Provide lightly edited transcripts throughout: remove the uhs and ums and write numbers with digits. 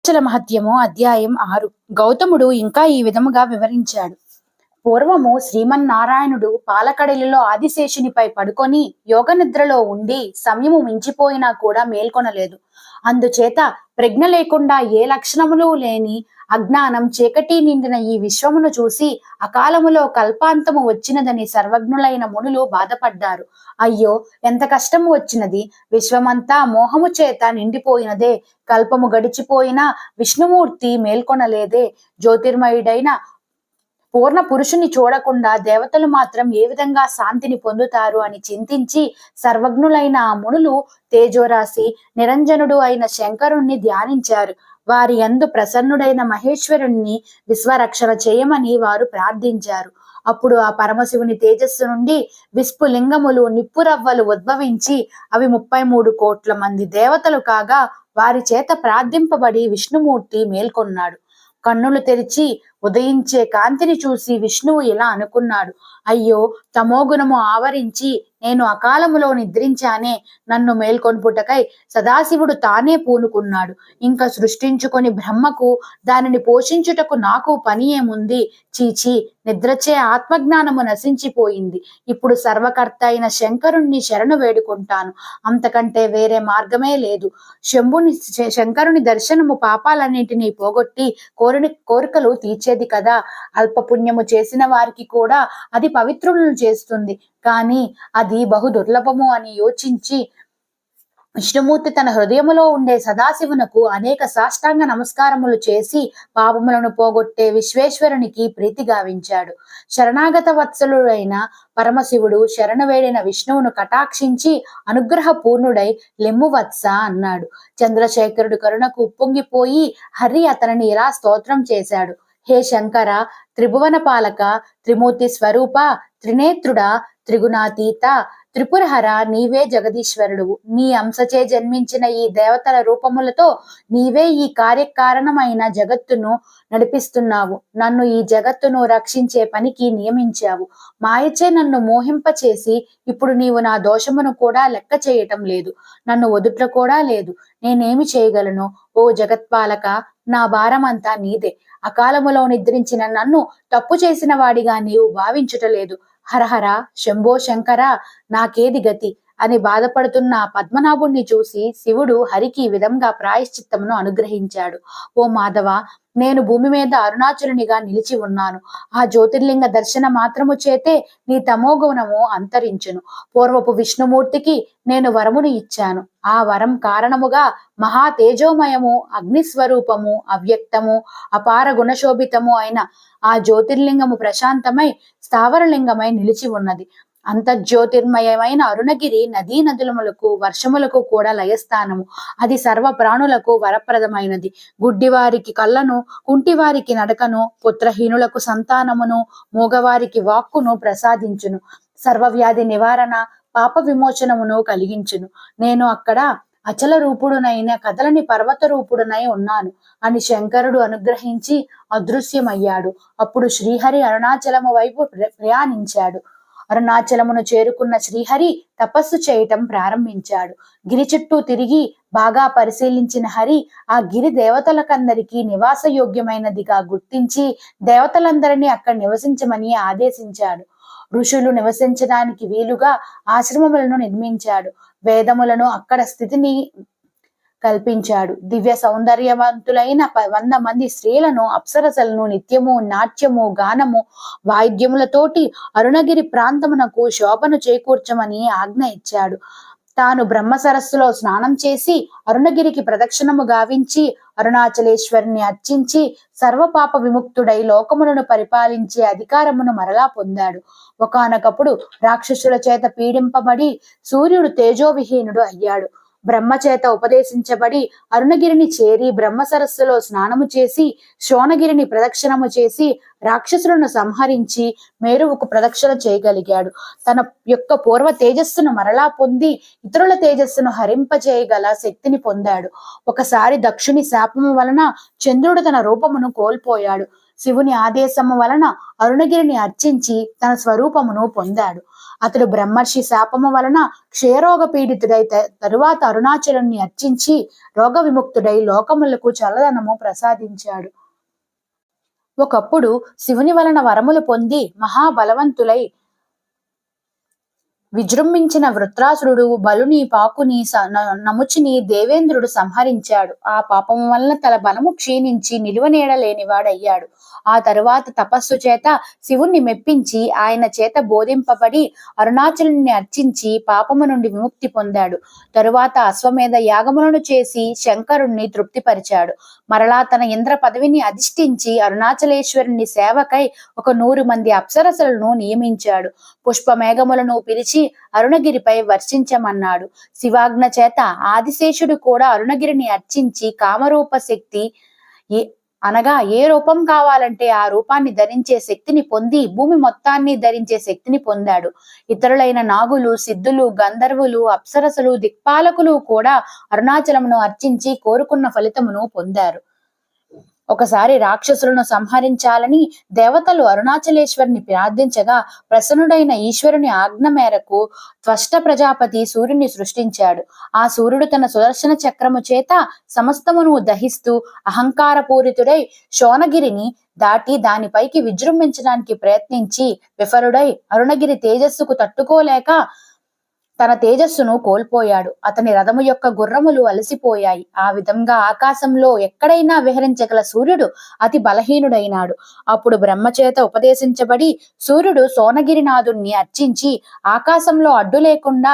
అరుణాచల మహత్యము అధ్యాయం 6. గౌతముడు ఇంకా ఈ విధముగా వివరించాడు. పూర్వము శ్రీమన్నారాయణుడు పాలకడలిలో ఆదిశేషునిపై పడుకొని యోగనిద్రలో ఉండి సమయము మించిపోయినా కూడా మేల్కొనలేదు. అందుచేత ప్రజ్ఞ లేకుండా ఏ లక్షణములు లేని అజ్ఞానం చీకటి నిండిన ఈ విశ్వమును చూసి అకాలములో కల్పాంతము వచ్చినదని సర్వజ్ఞులైన మునులు బాధపడ్డారు. అయ్యో, ఎంత కష్టము వచ్చినది! విశ్వమంతా మోహము చేత నిండిపోయినదే. కల్పము గడిచిపోయినా విష్ణుమూర్తి మేల్కొనలేదే. జ్యోతిర్మయుడైన పూర్ణ పురుషుని చూడకుండా దేవతలు మాత్రం ఏ విధంగా శాంతిని పొందుతారు అని చింతించి సర్వజ్ఞులైన ఆ మునులు తేజోరాశి నిరంజనుడు అయిన శంకరుణ్ణి ధ్యానించారు. వారి యందు ప్రసన్నుడైన మహేశ్వరుణ్ణి విశ్వరక్షణ చేయమని వారు ప్రార్థించారు. అప్పుడు ఆ పరమశివుని తేజస్సు నుండి విస్ఫులింగములు నిప్పురవ్వలు ఉద్భవించి అవి 33 కోట్ల మంది దేవతలు కాగా వారి చేత ప్రార్థింపబడి విష్ణుమూర్తి మేల్కొన్నాడు. కన్నులు తెరిచి ఉదయించే కాంతిని చూసి విష్ణువు ఇలా అనుకున్నాడు. అయ్యో, తమోగుణము ఆవరించి నేను అకాలములో నిద్రించానే. నన్ను మేల్కొల్పుటకై సదాశివుడు తానే పూనుకున్నాడు. ఇంకా సృష్టించుకొని బ్రహ్మకు దానిని పోషించుటకు నాకు పని ఏముంది? చీచి, నిద్రచే ఆత్మజ్ఞానము నశించిపోయింది. ఇప్పుడు సర్వకర్త అయిన శంకరుణ్ణి శరణు వేడుకుంటాను. అంతకంటే వేరే మార్గమే లేదు. శంకరుని దర్శనము పాపాలన్నింటినీ పోగొట్టి కోరికలు తీర్చేది కదా. అల్పపుణ్యము చేసిన వారికి కూడా అది పవిత్రులను చేస్తుంది. కానీ అది బహు దుర్లభము అని యోచించి విష్ణుమూర్తి తన హృదయములో ఉండే సదాశివునకు అనేక సాష్టాంగ నమస్కారములు చేసి పాపములను పోగొట్టే విశ్వేశ్వరునికి ప్రీతి గావించాడు. శరణాగత వత్సలుడైన పరమశివుడు శరణు వేడిన విష్ణువును కటాక్షించి అనుగ్రహ పూర్ణుడై లెమ్ము వత్స అన్నాడు. చంద్రశేఖరుడు కరుణకు ఉప్పొంగిపోయి హరి అతనిని ఇలా స్తోత్రం చేశాడు. హే శంకర, త్రిభువన పాలక, త్రిమూర్తి స్వరూప, త్రినేత్రుడ, త్రిగుణాతీత, త్రిపురహర, నీవే జగదీశ్వరుడు. నీ అంశచే జన్మించిన ఈ దేవతల రూపములతో నీవే ఈ కార్యకారణమైన జగత్తును నడిపిస్తున్నావు. నన్ను ఈ జగత్తును రక్షించే పనికి నియమించావు. మాయచే నన్ను మోహింపచేసి ఇప్పుడు నీవు నా దోషమును కూడా లెక్క చేయటం లేదు. నన్ను వదుట కూడా లేదు. నేనేమి చేయగలను? ఓ జగత్పాలక, నా భారమంతా నీదే. అకాలములో నిద్రించిన నన్ను తప్పు చేసిన వాడిగా నీవు భావించుటలేదు. హరహర, శంభో శంకర, నాకేది గతి అని బాధపడుతున్న పద్మనాభుణ్ణి చూసి శివుడు హరికి ఈ విధంగా ప్రాయశ్చిత్తమును అనుగ్రహించాడు. ఓ మాధవ, నేను భూమి మీద అరుణాచలునిగా నిలిచి ఉన్నాను. ఆ జ్యోతిర్లింగ దర్శన మాత్రము చేతే నీ తమోగుణము అంతరించును. పూర్వపు విష్ణుమూర్తికి నేను వరమును ఇచ్చాను. ఆ వరం కారణముగా మహా తేజోమయము, అగ్నిస్వరూపము, అవ్యక్తము, అపార గుణశోభితము అయిన ఆ జ్యోతిర్లింగము ప్రశాంతమై స్థావరలింగమై నిలిచి ఉన్నది. అంతర్జ్యోతిర్మయమైన అరుణగిరి నదీ నదులములకు వర్షములకు కూడా లయస్థానము. అది సర్వ ప్రాణులకు వరప్రదమైనది. గుడ్డివారికి కళ్ళను, కుంటివారికి నడకను, పుత్రహీనులకు సంతానమును, మూగవారికి వాక్కును ప్రసాదించును. సర్వవ్యాధి నివారణ, పాప విమోచనమును కలిగించును. నేను అక్కడ అచల రూపుడునైన కదలని పర్వత రూపుడునై ఉన్నాను అని శంకరుడు అనుగ్రహించి అదృశ్యమయ్యాడు. అప్పుడు శ్రీహరి అరుణాచలము వైపు ప్రయాణించాడు. అరుణాచలమును చేరుకున్న శ్రీహరి తపస్సు చేయటం ప్రారంభించాడు. గిరి చుట్టూ తిరిగి బాగా పరిశీలించిన హరి ఆ గిరి దేవతలకందరికీ నివాసయోగ్యమైనదిగా గుర్తించి దేవతలందరినీ అక్కడ నివసించమని ఆదేశించాడు. ఋషులు నివసించడానికి వీలుగా ఆశ్రమములను నిర్మించాడు. వేదములను అక్కడ స్థితిని కల్పించాడు. దివ్య సౌందర్యవంతులైన 100 మంది స్త్రీలను, అప్సరసలను నిత్యము నాట్యము, గానము, వాయిద్యములతోటి అరుణగిరి ప్రాంతమునకు శోభను చేకూర్చమని ఆజ్ఞ ఇచ్చాడు. తాను బ్రహ్మ సరస్సులో స్నానం చేసి అరుణగిరికి ప్రదక్షిణము గావించి అరుణాచలేశ్వరిని అర్చించి సర్వపాప విముక్తుడై లోకములను పరిపాలించే అధికారమును మరలా పొందాడు. ఒకానొకప్పుడు రాక్షసుల చేత పీడింపబడి సూర్యుడు తేజోవిహీనుడు అయ్యాడు. బ్రహ్మచేత ఉపదేశించబడి అరుణగిరిని చేరి బ్రహ్మ సరస్సులో స్నానము చేసి శోణగిరిని ప్రదక్షిణము చేసి రాక్షసులను సంహరించి మేరువుకు ప్రదక్షిణ చేయగలిగాడు. తన యొక్క పూర్వ తేజస్సును మరలా పొంది ఇతరుల తేజస్సును హరింపచేయగల శక్తిని పొందాడు. ఒకసారి దక్షుని శాపము వలన చంద్రుడు తన రూపమును కోల్పోయాడు. శివుని ఆదేశము వలన అరుణగిరిని అర్చించి తన స్వరూపమును పొందాడు. అతడు బ్రహ్మర్షి శాపము వలన క్షయరోగ పీడితుడై తరువాత అరుణాచలుణ్ణి అర్చించి రోగ విముక్తుడై లోకములకు చల్లదనము ప్రసాదించాడు. ఒకప్పుడు శివుని వలన వరములు పొంది మహాబలవంతులై విజృంభించిన వృత్రాసురుడు బలుని పాకుని నముచిని దేవేంద్రుడు సంహరించాడు. ఆ పాపము వలన తన బలము క్షీణించి నిలువనీడలేనివాడయ్యాడు. ఆ తరువాత తపస్సు చేత శివుణ్ణి మెప్పించి ఆయన చేత బోధింపబడి అరుణాచలుని అర్చించి పాపము నుండి విముక్తి పొందాడు. తరువాత అశ్వమేధ యాగములను చేసి శంకరుణ్ణి తృప్తిపరిచాడు. మరలా తన ఇంద్ర పదవిని అధిష్ఠించి అరుణాచలేశ్వరుని సేవకై 100 మంది అప్సరసలను నియమించాడు. పుష్పమేఘములను పిలిచి అరుణగిరిపై వర్షించమన్నాడు. శివాజ్ఞ చేత ఆదిశేషుడు కూడా అరుణగిరిని అర్చించి కామరూప శక్తి అనగా ఏ రూపం కావాలంటే ఆ రూపాన్ని ధరించే శక్తిని పొంది భూమి మొత్తాన్ని ధరించే శక్తిని పొందాడు. ఇతరులైన నాగులు, సిద్ధులు, గంధర్వులు, అప్సరసులు, దిక్పాలకులు కూడా అరుణాచలమును అర్చించి కోరుకున్న ఫలితమును పొందారు. ఒకసారి రాక్షసులను సంహరించాలని దేవతలు అరుణాచలేశ్వరుని ప్రార్థించగా ప్రసన్నుడైన ఈశ్వరుని ఆజ్ఞ మేరకు త్వష్ట ప్రజాపతి సూర్యుని సృష్టించాడు. ఆ సూర్యుడు తన సుదర్శన చక్రము చేత సమస్తమును దహిస్తూ అహంకారపూరితుడై శోణగిరిని దాటి దానిపైకి విజృంభించడానికి ప్రయత్నించి విఫలుడై అరుణగిరి తేజస్సుకు తట్టుకోలేక తన తేజస్సును కోల్పోయాడు. అతని రథము యొక్క గుర్రములు అలసిపోయాయి. ఆ విధంగా ఆకాశంలో ఎక్కడైనా విహరించగల సూర్యుడు అతి బలహీనుడైనాడు. అప్పుడు బ్రహ్మచేత ఉపదేశించబడి సూర్యుడు సోనగిరినాథుణ్ణి అర్చించి ఆకాశంలో అడ్డు లేకుండా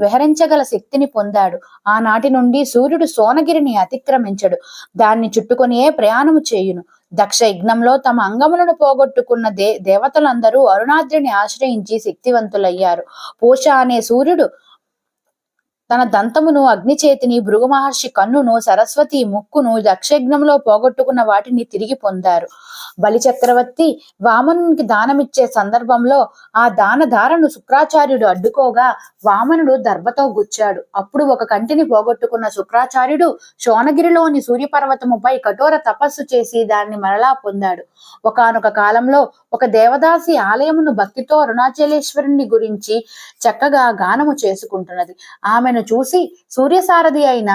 విహరించగల శక్తిని పొందాడు. ఆనాటి నుండి సూర్యుడు సోనగిరిని అతిక్రమించడు, దాన్ని చుట్టుకొనియే ప్రయాణము చేయును. దక్ష యజ్ఞంలో తమ అంగములను పోగొట్టుకున్న దేవతలందరూ అరుణాద్రిని ఆశ్రయించి శక్తివంతులయ్యారు. పూష అనే సూర్యుడు తన దంతమును, అగ్ని చేతిని, భృగు మహర్షి కన్నును, సరస్వతి ముక్కును, దక్షయజ్ఞంలో పోగొట్టుకున్న వాటిని తిరిగి పొందారు. బలి చక్రవర్తి వామనునికి దానమిచ్చే సందర్భంలో ఆ దానధారను శుక్రాచార్యుడు అడ్డుకోగా వామనుడు దర్భతో గుచ్చాడు. అప్పుడు ఒక కంటిని పోగొట్టుకున్న శుక్రాచార్యుడు శోణగిరిలోని సూర్యపర్వతముపై కఠోర తపస్సు చేసి దాన్ని మరలా పొందాడు. ఒకానొక కాలంలో ఒక దేవదాసి ఆలయమును భక్తితో అరుణాచలేశ్వరుని గురించి చక్కగా గానము చేసుకుంటున్నది. ఆమెను చూసి సూర్యసారథి అయిన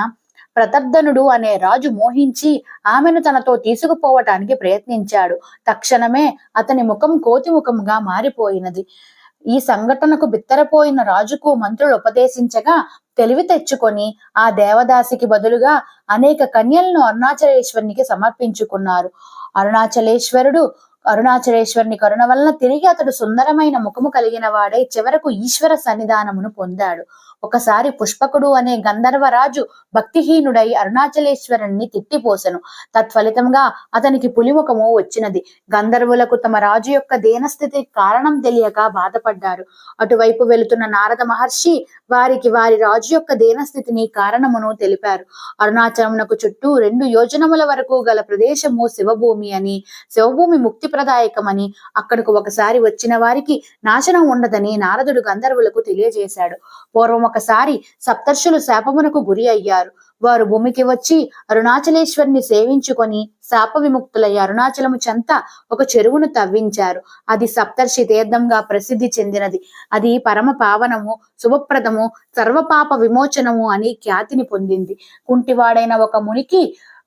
ప్రతర్ధనుడు అనే రాజు మోహించి ఆమెను తనతో తీసుకుపోవటానికి ప్రయత్నించాడు. తక్షణమే అతని ముఖం కోతి ముఖముగా మారిపోయినది. ఈ సంఘటనకు బిత్తరపోయిన రాజుకు మంత్రులు ఉపదేశించగా తెలివి తెచ్చుకొని ఆ దేవదాసికి బదులుగా అనేక కన్యలను అరుణాచలేశ్వరునికి సమర్పించుకున్నారు. అరుణాచలేశ్వరుని కరుణ వలన తిరిగి అతడు సుందరమైన ముఖము కలిగిన వాడై చివరకు ఈశ్వర సన్నిధానమును పొందాడు. ఒకసారి పుష్పకుడు అనే గంధర్వరాజు భక్తిహీనుడై అరుణాచలేశ్వరుణ్ణి తిట్టిపోసెను. తత్ఫలితంగా అతనికి పులిముఖము వచ్చినది. గంధర్వులకు తమ రాజు యొక్క దీనస్థితి కారణం తెలియక బాధపడ్డారు. అటువైపు వెళుతున్న నారద మహర్షి వారికి వారి రాజు యొక్క దీనస్థితిని కారణమును తెలిపారు. అరుణాచలమునకు చుట్టూ 2 యోజనముల వరకు గల ప్రదేశము శివభూమి అని, శివభూమి ముక్తి ప్రదాయకమని, అక్కడకు ఒకసారి వచ్చిన వారికి నాశనం ఉండదని నారదుడు గంధర్వులకు తెలియజేశాడు. పూర్వం ఒకసారి సప్తర్షులు శాపమునకు గురి అయ్యారు. వారు భూమికి వచ్చి అరుణాచలేశ్వరుని సేవించుకొని శాప విముక్తులై అరుణాచలము చెంత ఒక చెరువును తవ్వించారు. అది సప్తర్షి తీర్థంగా ప్రసిద్ధి చెందినది. అది పరమ పావనము, శుభప్రదము, సర్వపాప విమోచనము అని ఖ్యాతిని పొందింది. కుంటివాడైన ఒక మునికి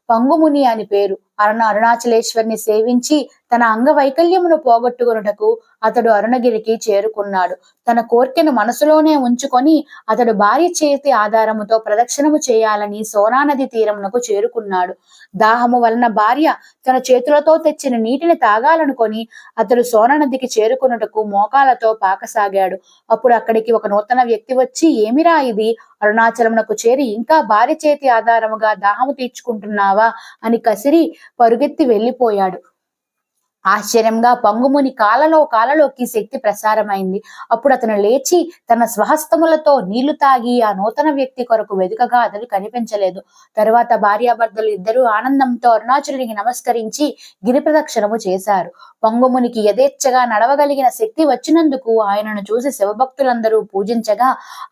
పంగుముని అని పేరు. అరుణాచలేశ్వరిని సేవించి తన అంగవైకల్యమును పోగొట్టుకొనుటకు అతడు అరుణగిరికి చేరుకున్నాడు. తన కోర్కెను మనసులోనే ఉంచుకొని అతడు భార్య చేతి ఆధారముతో ప్రదక్షిణము చేయాలని సోనానది తీరమునకు చేరుకున్నాడు. దాహము వలన భార్య తన చేతులతో తెచ్చిన నీటిని తాగాలనుకొని అతడు సోనానదికి చేరుకున్నటకు మోకాలతో పాకసాగాడు. అప్పుడు అక్కడికి ఒక నూతన వ్యక్తి వచ్చి, ఏమిరా ఇది, అరుణాచలమునకు చేరి ఇంకా భార్య చేతి ఆధారముగా దాహము తీర్చుకుంటున్నావా అని కసిరి పరుగెత్తి వెళ్ళిపోయాడు. ఆశ్చర్యంగా పంగుముని కాలలోకి శక్తి ప్రసారమైంది. అప్పుడు అతను లేచి తన స్వహస్తములతో నీళ్లు తాగి ఆ నూతన వ్యక్తి కొరకు వెతుకగా అతడు కనిపించలేదు. తరువాత భార్యాభర్తలు ఇద్దరూ ఆనందంతో అరుణాచలునికి నమస్కరించి గిరి ప్రదక్షిణము చేశారు. పంగుమునికి యథేచ్ఛగా నడవగలిగిన శక్తి వచ్చినందుకు ఆయనను చూసి శివభక్తులందరూ పూజించగా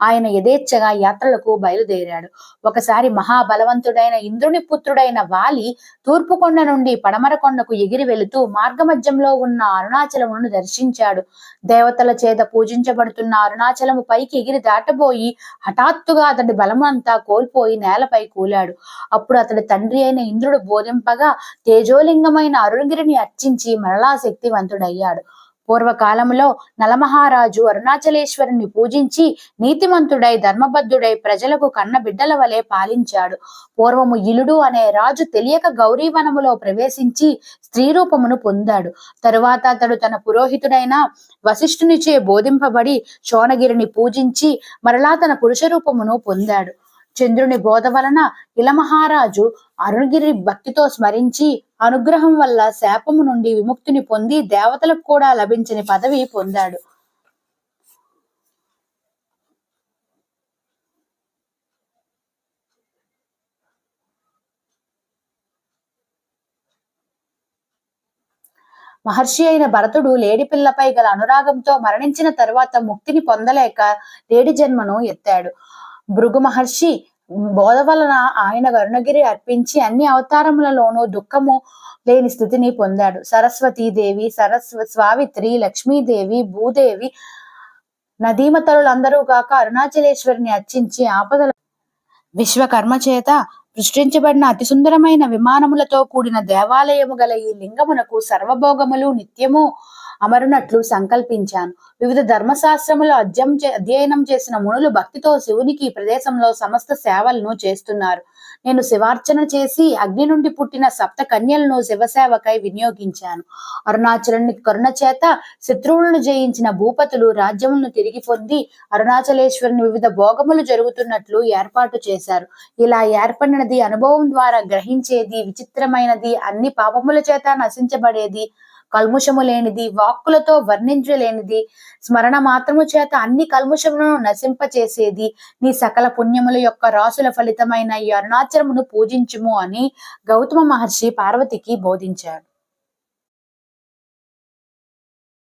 ఆయన యథేచ్ఛగా యాత్రలకు బయలుదేరాడు. ఒకసారి మహాబలవంతుడైన ఇంద్రుని పుత్రుడైన వాలి తూర్పు కొండ నుండి పడమర కొండకు ఎగిరి వెళుతూ మార్గ మార్గమధ్యంలో ఉన్న అరుణాచలమును దర్శించాడు. దేవతల చేత పూజించబడుతున్న అరుణాచలము పైకి ఎగిరి దాటబోయి హఠాత్తుగా అతడి బలమంతా కోల్పోయి నేలపై కూలాడు. అప్పుడు అతడి తండ్రి అయిన ఇంద్రుడు బోధింపగా తేజోలింగమైన అరుణగిరిని అర్చించి మరలా శక్తివంతుడయ్యాడు. పూర్వకాలంలో నలమహారాజు అరుణాచలేశ్వరుని పూజించి నీతిమంతుడై ధర్మబద్ధుడై ప్రజలకు కన్న బిడ్డల వలె పాలించాడు. పూర్వము ఇలుడు అనే రాజు తెలియక గౌరీవనములో ప్రవేశించి స్త్రీ రూపమును పొందాడు. తరువాత అతడు తన పురోహితుడైన వశిష్ఠునిచే బోధింపబడి శోణగిరిని పూజించి మరలా తన పురుష రూపమును పొందాడు. చంద్రుని బోధ వలన ఇలమహారాజు అరుణగిరి భక్తితో స్మరించి అనుగ్రహం వల్ల శాపము నుండి విముక్తిని పొంది దేవతలకు కూడా లభించని పదవి పొందాడు. మహర్షి అయిన భరతుడు లేడి పిల్లపై గల అనురాగంతో మరణించిన తరువాత ముక్తిని పొందలేక లేడి జన్మను ఎత్తాడు. భృగు మహర్షి బోధ వలన ఆయన అరుణగిరి అర్పించి అన్ని అవతారములలోనూ దుఃఖము లేని స్థితిని పొందాడు. సరస్వతీదేవి, సావిత్రి, లక్ష్మీదేవి, భూదేవి, నదీమతరులందరూ కాక అరుణాచలేశ్వరిని అర్చించి ఆపదల విశ్వకర్మ చేత సృష్టించబడిన అతి సుందరమైన విమానములతో కూడిన దేవాలయము గల ఈ లింగమునకు సర్వభోగములు నిత్యము అమరునట్లు సంకల్పించాను. వివిధ ధర్మశాస్త్రములు అధ్యయనం చేసిన మునులు భక్తితో శివునికి ఈ ప్రదేశంలో సమస్త సేవలను చేస్తున్నారు. నేను శివార్చన చేసి అగ్ని నుండి పుట్టిన సప్త కన్యలను శివసేవకై వినియోగించాను. అరుణాచలుని కరుణ చేత శత్రువులను జయించిన భూపతులు రాజ్యములను తిరిగి పొంది అరుణాచలేశ్వరుని వివిధ భోగములు జరుగుతున్నట్లు ఏర్పాటు చేశారు. ఇలా ఏర్పడినది అనుభవం ద్వారా గ్రహించేది, విచిత్రమైనది, అన్ని పాపముల చేత నశించబడేది, కల్ముషము లేనిది, వాక్కులతో వర్ణించలేనిది, స్మరణ మాత్రము చేత అన్ని కల్ముషములను నశింపచేసేది, నీ సకల పుణ్యముల యొక్క రాసుల ఫలితమైన ఈ అరుణాచలమును పూజించుము అని గౌతమ మహర్షి పార్వతికి బోధించాడు.